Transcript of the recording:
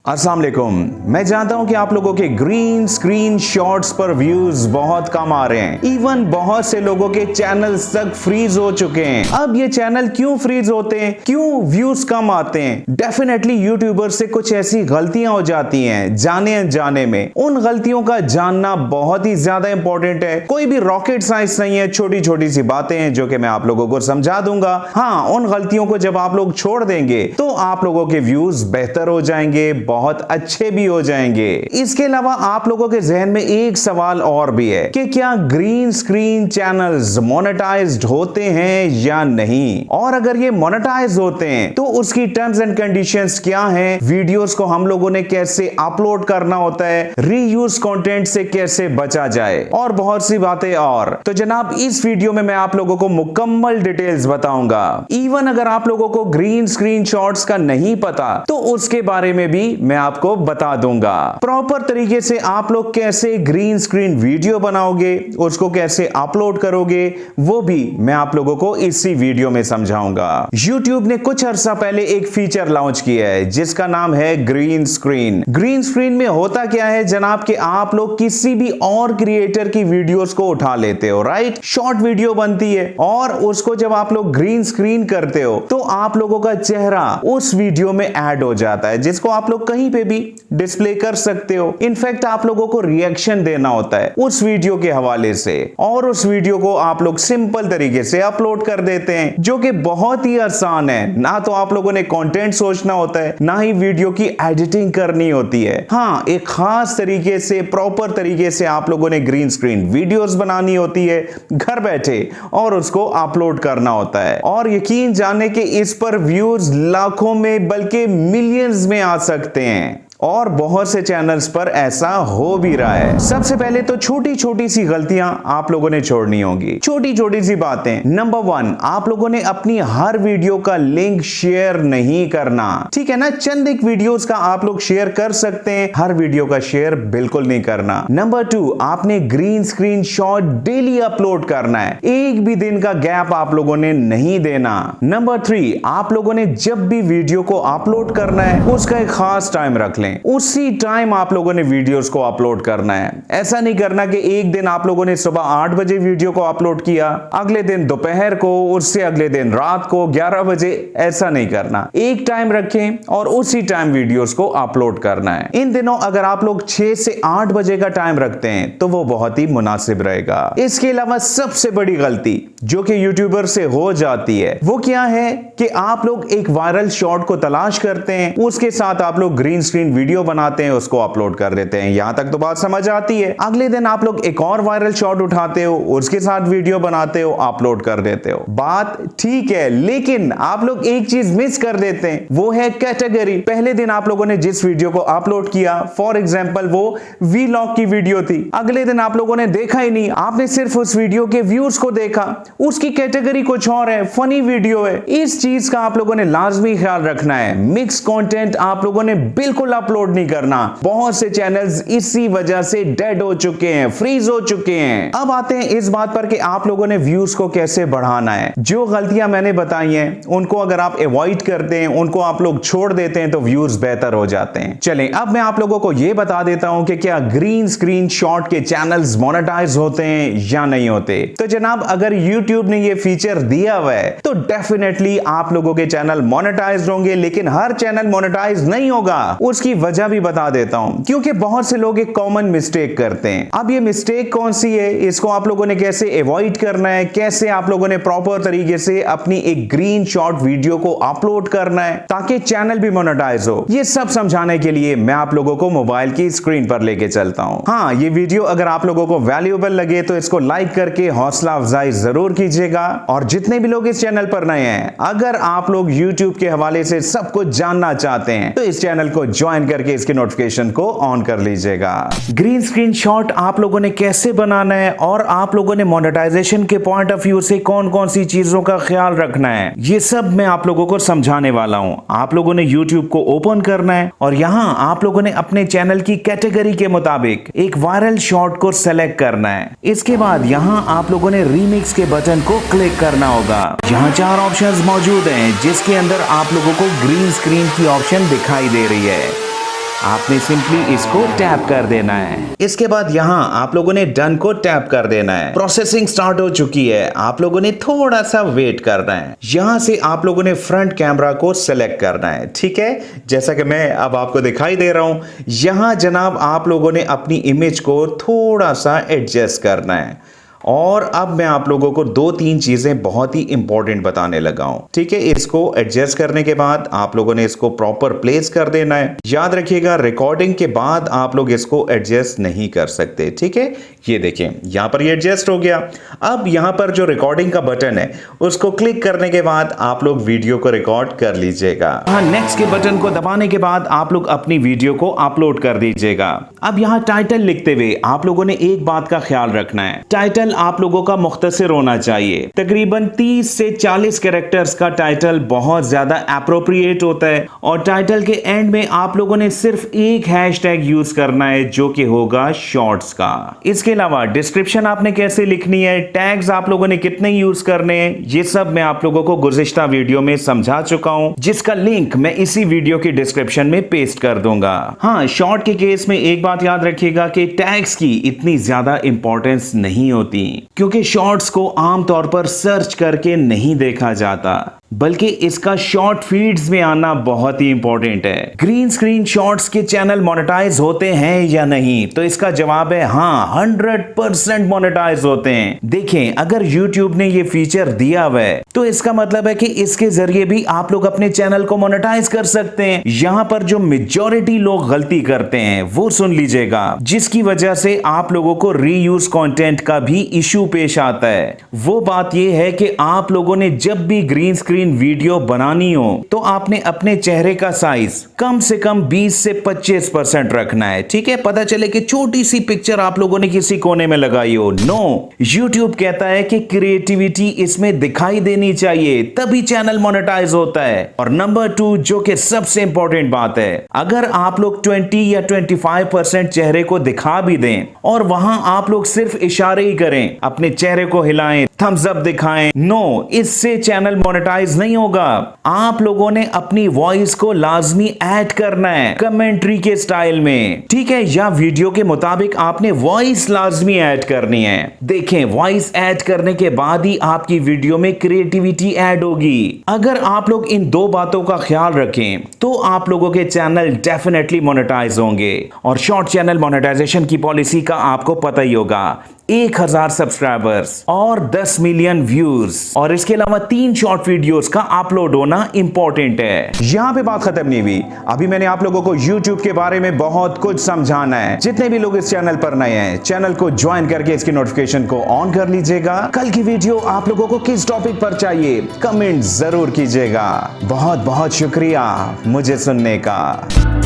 अस्सलाम वालेकुम। मैं जानता हूं कि आप लोगों के ग्रीन स्क्रीन शॉट्स पर व्यूज बहुत कम आ रहे हैं। इवन बहुत से लोगों के चैनल्स तक फ्रीज हो चुके हैं। अब ये चैनल क्यों फ्रीज होते हैं, क्यों व्यूज कम आते हैं? डेफिनेटली यूट्यूबर से कुछ ऐसी गलतियां हो जाती हैं जाने अनजाने में। उन गलतियों का जानना बहुत ही ज्यादा इंपॉर्टेंट है। कोई भी रॉकेट साइंस नहीं है, छोटी छोटी सी बातें हैं जो कि मैं आप लोगों को समझा दूंगा। हाँ, उन गलतियों को जब आप लोग छोड़ देंगे तो आप लोगों के व्यूज बेहतर हो जाएंगे, बहुत अच्छे भी हो जाएंगे। इसके अलावा आप लोगों के जहन में एक सवाल और भी है कि क्या ग्रीन स्क्रीन चैनल्स मोनेटाइज्ड होते हैं या नहीं, और अगर ये मोनेटाइज होते हैं तो उसकी टर्म्स एंड कंडीशंस क्या हैं, वीडियोस को हम लोगों ने कैसे अपलोड करना होता है, रीयूज कंटेंट से कैसे बचा जाए, और बहुत सी बातें और। तो जनाब, इस वीडियो में मैं आप लोगों को मुकम्मल डिटेल्स बताऊंगा। इवन अगर आप लोगों को ग्रीन स्क्रीन शॉट्स का नहीं पता तो उसके बारे में भी मैं आपको बता दूंगा। प्रॉपर तरीके से आप लोग कैसे ग्रीन स्क्रीन वीडियो बनाओगे, उसको कैसे अपलोड करोगे, वो भी मैं आप लोगों को इसी वीडियो में समझाऊंगा। YouTube ने कुछ अरसा पहले एक फीचर लॉन्च किया है जिसका नाम है ग्रीन स्क्रीन। ग्रीन स्क्रीन में होता क्या है जनाब कि आप लोग किसी भी और क्रिएटर की वीडियोस को उठा लेते हो, राइट? शॉर्ट वीडियो बनती है और उसको जब आप लोग ग्रीन स्क्रीन करते हो तो आप लोगों का चेहरा उस वीडियो में ऐड हो जाता है, जिसको आप लोग कहीं पे भी डिस्प्ले कर सकते हो। इनफैक्ट आप लोगों को रिएक्शन देना होता है उस वीडियो के हवाले से, और उस वीडियो को आप लोग सिंपल तरीके से अपलोड कर देते हैं, जो कि बहुत ही आसान है। ना तो आप लोगों ने कंटेंट सोचना होता है, ना ही वीडियो की एडिटिंग करनी होती है। हाँ, एक खास तरीके से, प्रॉपर तरीके से आप लोगों ने ग्रीन स्क्रीन वीडियोस बनानी होती है घर बैठे, और उसको अपलोड करना होता है। और यकीन जाने कि इस पर व्यूज लाखों में बल्कि मिलियंस में आ सकते हैं, और बहुत से चैनल्स पर ऐसा हो भी रहा है। सबसे पहले तो छोटी छोटी सी गलतियां आप लोगों ने छोड़नी होंगी, छोटी छोटी सी बातें। नंबर 1, आप लोगों ने अपनी हर वीडियो का लिंक शेयर नहीं करना, ठीक है ना? चंद एक वीडियोस का आप लोग शेयर कर सकते हैं, हर वीडियो का शेयर बिल्कुल नहीं करना। नंबर 2, आपने green screen shot daily upload करना है, एक भी दिन का गैप आप लोगों ने नहीं देना। नंबर 3, आप लोगों ने जब भी वीडियो को अपलोड करना है उसका एक खास टाइम रख लें, उसी टाइम आप लोगों ने वीडियोस को अपलोड करना है। ऐसा नहीं करना कि एक दिन आप लोगों ने सुबह 8 बजे वीडियो को अपलोड किया, अगले दिन दोपहर को, उससे अगले दिन रात को 11 बजे। ऐसा नहीं करना, एक टाइम रखें और उसी टाइम वीडियोस को अपलोड करना है। इन दिनों अगर आप लोग 6 से 8 बजे का टाइम रखते हैं तो वो बहुत ही मुनासिब रहेगा। इसके अलावा सबसे बड़ी गलती जो कि यूट्यूबर से हो जाती है वो क्या है कि आप लोग एक वायरल शॉट को तलाश करते हैं, उसके साथ आप लोग ग्रीन स्क्रीन वीडियो बनाते हैं, उसको अपलोड कर देते हैं। यहां तक तो बात समझ आती है। अगले दिन आप लोग एक और वायरल शॉट उठाते हो, उसके साथ वीडियो बनाते हो, अपलोड कर देते हो। बात ठीक है, लेकिन आप लोग एक चीज मिस कर देते हैं, वो है कैटेगरी। पहले दिन आप लोगों ने जिस वीडियो को अपलोड किया, फॉर एग्जांपल वो वीलॉग की वीडियो थी, अगले दिन आप लोगों ने देखा ही नहीं, आपने सिर्फ उस वीडियो के व्यूज को देखा, उसकी कैटेगरी कुछ और है, फनी वीडियो है। इस चीज का आप लोगों ने लाजमी ख्याल रखना है। मिक्स कंटेंट आप लोगों ने बिल्कुल अपलोड नहीं करना। बहुत से चैनल्स इसी वजह से डेड हो चुके हैं, फ्रीज हो चुके हैं। अब आते हैं इस बात पर कि आप लोगों ने व्यूज को कैसे बढ़ाना है। जो गलतियां मैंने बताई हैं उनको अगर आप अवॉइड करते हैं, उनको आप लोग छोड़ देते हैं तो व्यूज बेहतर हो जाते हैं। चलें, अब मैं आप लोगों को यह बता देता हूं कि क्या ग्रीन स्क्रीन शॉट के चैनल्स मोनेटाइज होते हैं या नहीं होते। तो जनाब, अगर YouTube ने यह फीचर दिया हुआ है तो डेफिनेटली आप लोगों के चैनल मोनेटाइज होंगे, लेकिन हर चैनल मोनेटाइज नहीं होगा। उसकी वजह भी बता देता हूं, क्योंकि बहुत से लोग एक कॉमन मिस्टेक करते हैं। अब ये मिस्टेक कौन सी है, इसको आप लोगों ने कैसे अवॉइड करना है, कैसे आप लोगों ने प्रॉपर तरीके से अपनी एक ग्रीन शॉट वीडियो को अपलोड करना है ताकि चैनल भी मोनेटाइज हो, ये सब समझाने के लिए मैं आप लोगों को मोबाइल की स्क्रीन पर लेके चलता हूं। हाँ, ये वीडियो अगर आप लोगों को वैल्यूएबल लगे तो इसको लाइक करके हौसला अफजाई जरूर कीजिएगा। और जितने भी लोग इस चैनल पर नए हैं, अगर आप लोग YouTube के हवाले से सब कुछ जानना चाहते हैं तो इस चैनल को ज्वाइन करके इसके नोटिफिकेशन को ऑन कर लीजिएगा। ग्रीन स्क्रीन शॉट आप लोगों ने कैसे बनाना है और आप लोगों ने मोनेटाइजेशन के पॉइंट ऑफ व्यू से कौन कौन सी चीजों का ख्याल रखना है, ये सब मैं आप लोगों को समझाने वाला हूं। आप लोगों ने YouTube को ओपन करना है और यहां आप लोगों ने अपने चैनल की कैटेगरी के मुताबिक एक वायरल शॉट को सेलेक्ट करना है। इसके बाद यहां आप लोगों ने रीमिक्स के बटन को क्लिक करना होगा। यहां 4 ऑप्शंस मौजूद हैं जिसके अंदर आप लोगों को ग्रीन स्क्रीन की ऑप्शन दिखाई दे रही है। आपने सिंपली इसको टैप कर देना है। इसके बाद यहाँ आप लोगों ने डन को टैप कर देना है। प्रोसेसिंग स्टार्ट हो चुकी है, आप लोगों ने थोड़ा सा वेट करना है। यहाँ से आप लोगों ने फ्रंट कैमरा को सिलेक्ट करना है, ठीक है, जैसा कि मैं अब आपको दिखाई दे रहा हूं। यहाँ जनाब आप लोगों ने अपनी इमेज को थोड़ा सा एडजस्ट करना है। और अब मैं आप लोगों को 2-3 चीजें बहुत ही इंपॉर्टेंट बताने लगा हूं, ठीक है। इसको एडजस्ट करने के बाद आप लोगों ने इसको प्रॉपर प्लेस कर देना है। याद रखिएगा रिकॉर्डिंग के बाद आप लोग इसको एडजस्ट नहीं कर सकते, ठीक है। ये देखें यहां पर ये एडजस्ट हो गया। अब यहां पर जो रिकॉर्डिंग का बटन है उसको क्लिक करने के बाद आप लोग वीडियो को रिकॉर्ड कर लीजिएगा। नेक्स्ट के बटन को दबाने के बाद आप लोग अपनी वीडियो को अपलोड कर दीजिएगा। अब यहाँ टाइटल लिखते हुए आप लोगों ने एक बात का ख्याल रखना है, टाइटल आप लोगों का मुख्तसर होना चाहिए। तकरीबन 30 से 40 कैरेक्टर्स का टाइटल बहुत ज्यादा एप्रोप्रिएट होता है। और टाइटल के एंड में आप लोगों ने सिर्फ एक हैशटैग यूज करना है जो कि होगा शॉर्ट्स का। इसके अलावा डिस्क्रिप्शन आपने कैसे लिखनी है, टैग्स आप लोगों ने कितने यूज करने हैं, ये सब मैं आप लोगों को गुज़िश्ता वीडियो में समझा चुका हूं, जिसका लिंक मैं इसी वीडियो की डिस्क्रिप्शन में पेस्ट कर दूंगा। हाँ, शॉर्ट के केस में एक बात याद रखिएगा कि टैग्स की इतनी ज्यादा इंपॉर्टेंस नहीं होती, क्योंकि शॉर्ट्स को आमतौर पर सर्च करके नहीं देखा जाता, बल्कि इसका शॉर्ट फीड्स में आना बहुत ही इंपॉर्टेंट है। ग्रीन स्क्रीन शॉर्ट्स के चैनल मोनेटाइज होते हैं या नहीं, तो इसका जवाब है हाँ, 100% मोनेटाइज होते हैं। देखें, अगर YouTube ने ये फीचर दिया हुआ है तो इसका मतलब है कि इसके जरिए भी आप लोग अपने चैनल को मोनेटाइज कर सकते हैं। यहां पर जो मेजॉरिटी लोग गलती करते हैं वो सुन लीजिएगा, जिसकी वजह से आप लोगों को रीयूज कंटेंट का भी इशू पेश आता है। वो बात यह है कि आप लोगों ने जब भी ग्रीन स्क्रीन वीडियो बनानी हो तो आपने अपने चेहरे का साइज कम से कम 20 से 25% रखना है, ठीक है। पता चले कि छोटी सी पिक्चर आप लोगों ने किसी कोने में लगाई हो, नो, YouTube कहता है कि क्रिएटिविटी इसमें दिखाई देनी चाहिए, तभी चैनल मोनेटाइज होता है। और नंबर 2, जो कि सबसे इंपॉर्टेंट बात है, अगर आप लोग 20 या 25% चेहरे को दिखा भी दें और वहां आप लोग सिर्फ इशारे ही करें, अपने चेहरे को हिलाएं, थम्स अप दिखाएं, नो, इससे चैनल मोनेटाइज नहीं होगा। आप लोगों ने अपनी वॉइस को लाजमी ऐड करना है कमेंट्री के स्टाइल में, ठीक है, या वीडियो के मुताबिक आपने वॉइस लाजमी ऐड करनी है। देखें, वॉइस ऐड करने के बाद ही आपकी वीडियो में क्रिएटिविटी ऐड होगी। अगर आप लोग इन 2 बातों का ख्याल रखें तो आप लोगों के चैनल डेफिनेटली मोनेटाइज होंगे। और शॉर्ट चैनल मोनेटाइजेशन की पॉलिसी का आपको पता ही होगा, 1000 सब्सक्राइबर्स और 10 मिलियन व्यूज, और इसके अलावा 3 शॉर्ट वीडियोस का अपलोड होना इंपॉर्टेंट है। यहाँ पे बात खत्म नहीं हुई, अभी मैंने आप लोगों को YouTube के बारे में बहुत कुछ समझाना है। जितने भी लोग इस चैनल पर नए हैं, चैनल को ज्वाइन करके इसकी नोटिफिकेशन को ऑन कर लीजिएगा। कल की वीडियो आप लोगों को किस टॉपिक पर चाहिए कमेंट जरूर कीजिएगा। बहुत बहुत शुक्रिया मुझे सुनने का।